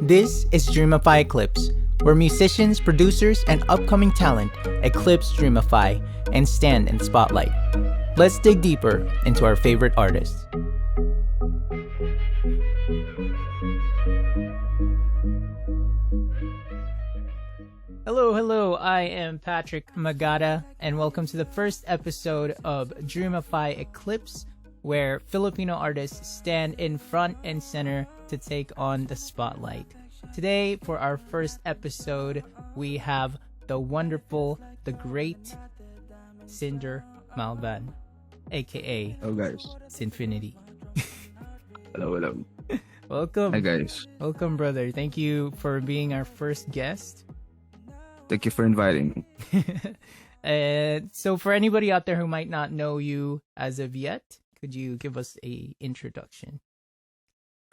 This is Dreamify Eklipse, where musicians, producers, and upcoming talent eclipse Dreamify and stand in the spotlight. Let's dig deeper into our favorite artists. Hello, I am Patrick Magada, and welcome to the first episode of Dreamify Eklipse, where Filipino artists stand in front and center to take on the spotlight. Today, for our first episode, we have the wonderful, the great Cinder Malban, aka guys. Zynfinity. Hello. Welcome. Hi guys. Welcome, brother. Thank you for being our first guest. Thank you for inviting me. So for anybody out there who might not know you as of yet, could you give us a introduction?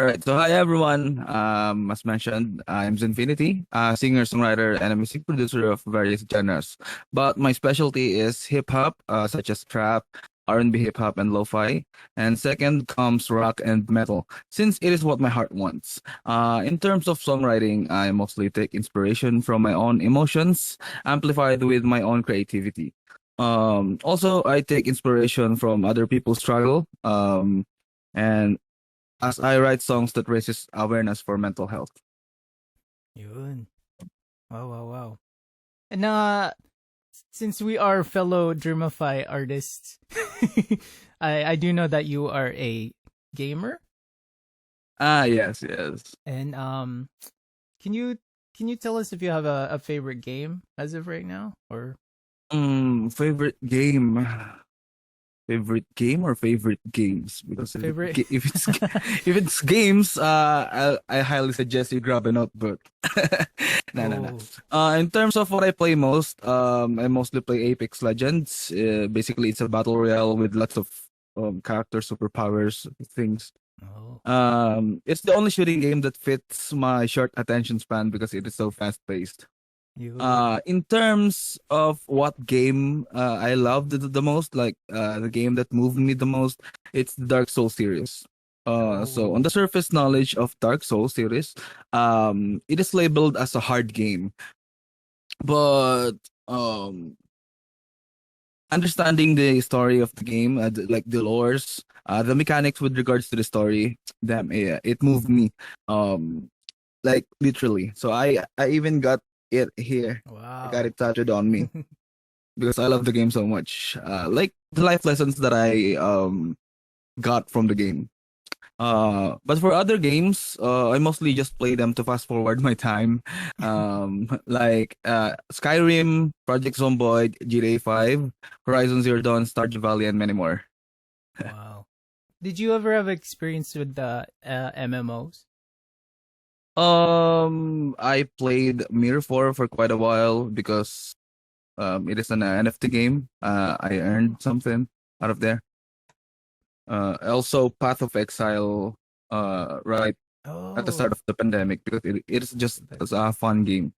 Alright, so hi everyone. As mentioned, I'm Zynfinity, a singer, songwriter, and a music producer of various genres. But my specialty is hip hop, such as trap, R&B, hip hop, and lo-fi. And second comes rock and metal, since it is what my heart wants. In terms of songwriting, I mostly take inspiration from my own emotions, amplified with my own creativity. Also, I take inspiration from other people's struggle. And as I write songs that raises awareness for mental health. Yun. Wow. And since we are fellow Dreamify artists, I do know that you are a gamer. Yes. And can you tell us if you have a favorite game as of right now, or Favorite game. Favorite game or favorite games? Because favorite? if it's games, I highly suggest you grab a notebook. No. In terms of what I play most, I mostly play Apex Legends. Basically, it's a battle royale with lots of characters, superpowers, things. It's the only shooting game that fits my short attention span because it is so fast paced. In terms of what game I loved the most, like the game that moved me the most, it's the Dark Souls series. So on the surface knowledge of Dark Souls series, it is labeled as a hard game, but understanding the story of the game, like the lores, the mechanics with regards to the story, damn, yeah, it moved me, like literally. So I even got it here. Wow. I got it tattooed on me because I love the game so much. Like the life lessons that I got from the game. But for other games, I mostly just play them to fast forward my time. Like Skyrim, Project Zomboid, GTA 5, Horizon Zero Dawn, Stardew Valley, and many more. Wow. Did you ever have experience with the MMOs? I played Mirror 4 for quite a while because it is an NFT game. I earned something out of there. Also Path of Exile, right at the start of the pandemic because it is just a fun game.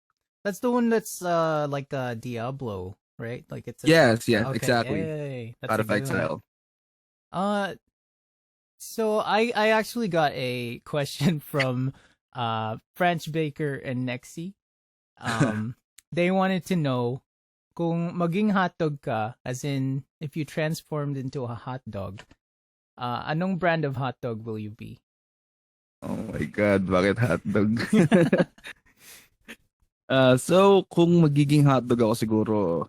That's the one that's like Diablo, right? Like it's Yes, okay, exactly. Yay. That's Path a of good Exile. one. So I actually got a question from French Baker and Nexi. They wanted to know kung maging hotdog ka, as in if you transformed into a hot dog, anong brand of hot dog will you be? Oh my God, bakit hotdog? So kung magiging hotdog ako siguro,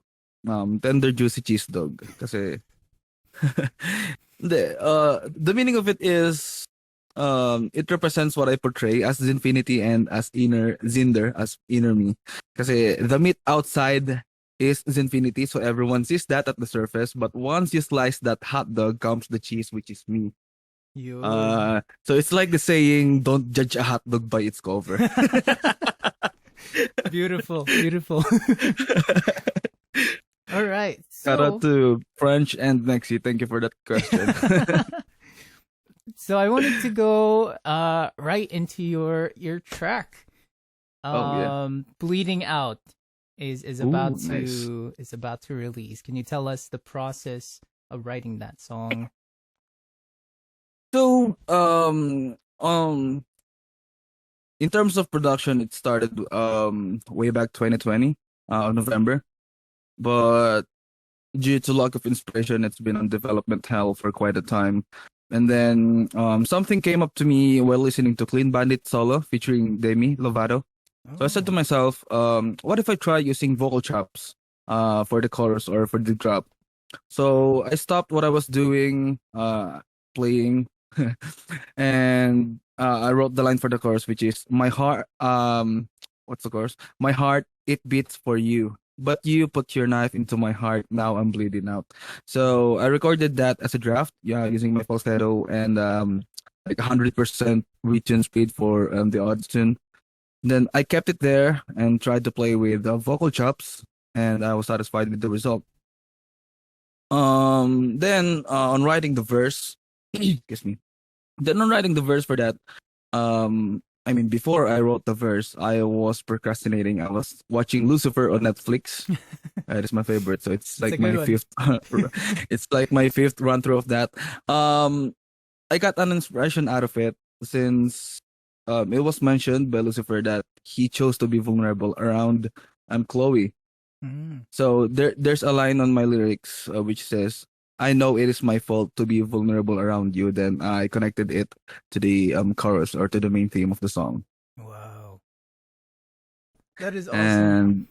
tender juicy cheese dog kasi the meaning of it is it represents what I portray as Zynfinity and as inner Zinder as inner me. Kasi the meat outside is Zynfinity, so everyone sees that at the surface, but once you slice that hot dog comes the cheese, which is me. So it's like the saying, don't judge a hot dog by its cover. Beautiful. All right. Shout out to French and Nexi. Thank you for that question. So I wanted to go right into your track. Bleeding Out is about to release. Can you tell us the process of writing that song? So in terms of production, it started way back 2020, November. But due to lack of inspiration, it's been on development hell for quite a time. And then something came up to me while listening to Clean Bandit solo featuring Demi Lovato. So I said to myself, what if I try using vocal chops for the chorus or for the drop? So I stopped what I was doing, playing, and I wrote the line for the chorus, which is my heart. What's the chorus? My heart, it beats for you, but you put your knife into my heart. Now I'm bleeding out. So I recorded that as a draft, yeah, using my falsetto and like 100% retune speed for the audition. Then I kept it there and tried to play with vocal chops, and I was satisfied with the result. Then on writing the verse, excuse me. Then on writing the verse for that, I mean, before I wrote the verse, I was procrastinating. I was watching Lucifer on Netflix. It is my favorite, so it's It's a like good my one. fifth. It's like my fifth run through of that. I got an inspiration out of it since it was mentioned by Lucifer that he chose to be vulnerable around Chloe. Mm. So there's a line on my lyrics which says, "I know it is my fault to be vulnerable around you." Then I connected it to the chorus or to the main theme of the song. Wow. That is awesome. And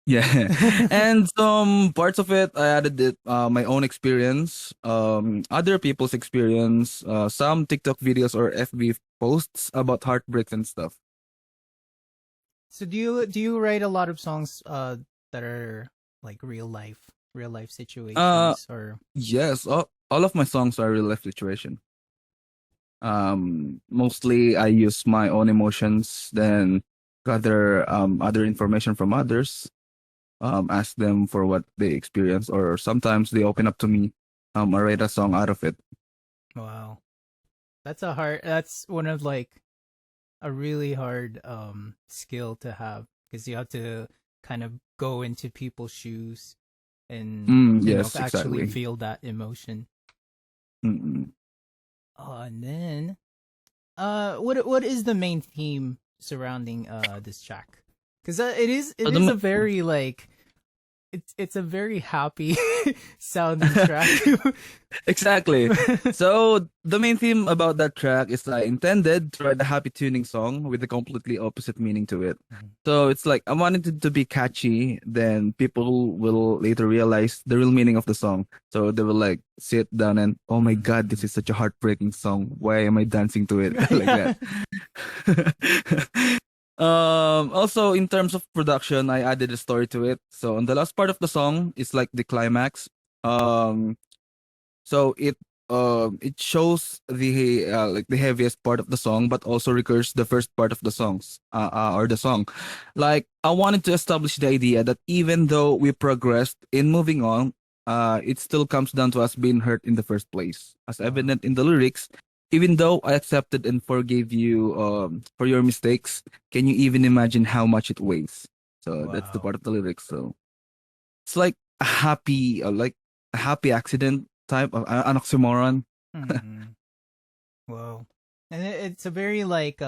yeah, and some parts of it I added it my own experience, other people's experience, some TikTok videos or FB posts about heartbreaks and stuff. So do you write a lot of songs that are like real life Uh, situations or yes, all of my songs are real life situation. Mostly I use my own emotions, then gather other information from others, ask them for what they experience, or sometimes they open up to me. I write a song out of it. wow. That's one of like a really hard skill to have because you have to kind of go into people's shoes and Yes, actually exactly. feel that emotion. Mm-mm. And then what is the main theme surrounding this track? Because it The is a ma- very like it's a very happy sounding track. Exactly. So the main theme about that track is I intended to write a happy tuning song with a completely opposite meaning to it. Mhm. So it's like I wanted it to be catchy, then people will later realize the real meaning of the song. So they will like sit down and, oh my God, this is such a heartbreaking song. Why am I dancing to it? Like that. Also in terms of production, I added a story to it. So on the last part of the song is like the climax. Um so it shows the like the heaviest part of the song, but also recurs the first part of the songs or the song. Like I wanted to establish the idea that even though we progressed in moving on, it still comes down to us being hurt in the first place, as Wow. evident in the lyrics. Even though I accepted and forgave you for your mistakes, can you even imagine how much it weighs? So that's the Wow. part of the lyrics. So it's like like a happy accident type of an oxymoron. Mhm. Wow. And it's a very like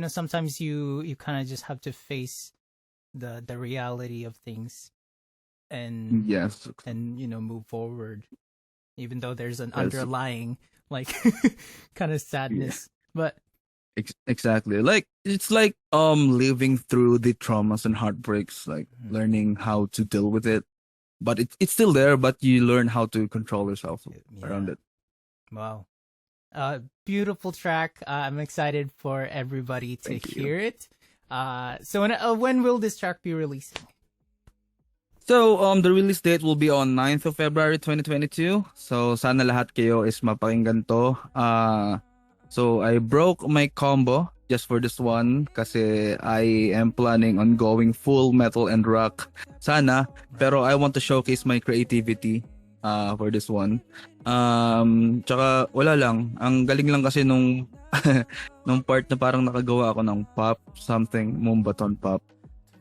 sometimes you kind of just have to face the reality of things and Yes, move forward even though there's an yes, underlying like kind of yeah, sadness. But exactly. Like it's like living through the traumas and heartbreaks, like Mhm. learning how to deal with it. But it's still there, but you learn how to control yourself around Yeah. it. Wow. Beautiful track. I'm excited for everybody to Thank you. hear it. So when will this track be releasing? So, the release date will be on 9th of February 2022. So, sana lahat kayo is mapakinggan to. So I broke my combo just for this one kasi I am planning on going full metal and rock. Sana, pero I want to showcase my creativity for this one. Tsaka wala lang. Ang galing lang kasi nung nung part na parang nakagawa ako ng pop, something, Mumbaton pop.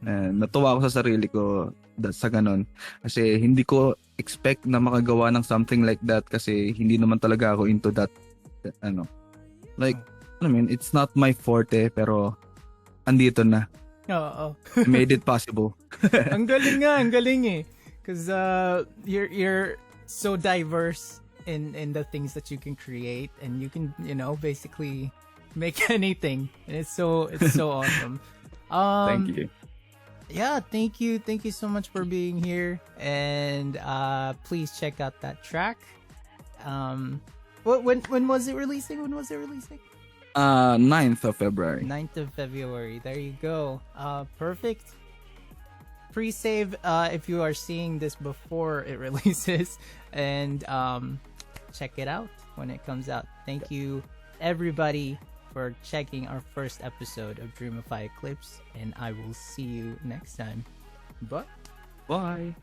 And natuwa ako sa sarili ko sa ganun. Kasi hindi ko expect na makagawa ng something like that kasi hindi naman talaga ako into that ano. Like I mean, it's not my forte, pero andito na. Oo. I made it possible. Ang galing nga, ang galing eh. Because you're so diverse in the things that you can create, and you can, basically make anything. And it's so awesome. Thank you. Yeah, thank you so much for being here, and please check out that track. When was it releasing? 9th of February. 9th of February. There you go. Perfect. Pre-save if you are seeing this before it releases, and check it out when it comes out. Thank you everybody for checking our first episode of Dreamify Eklipse, and I will see you next time. Bye. Bye.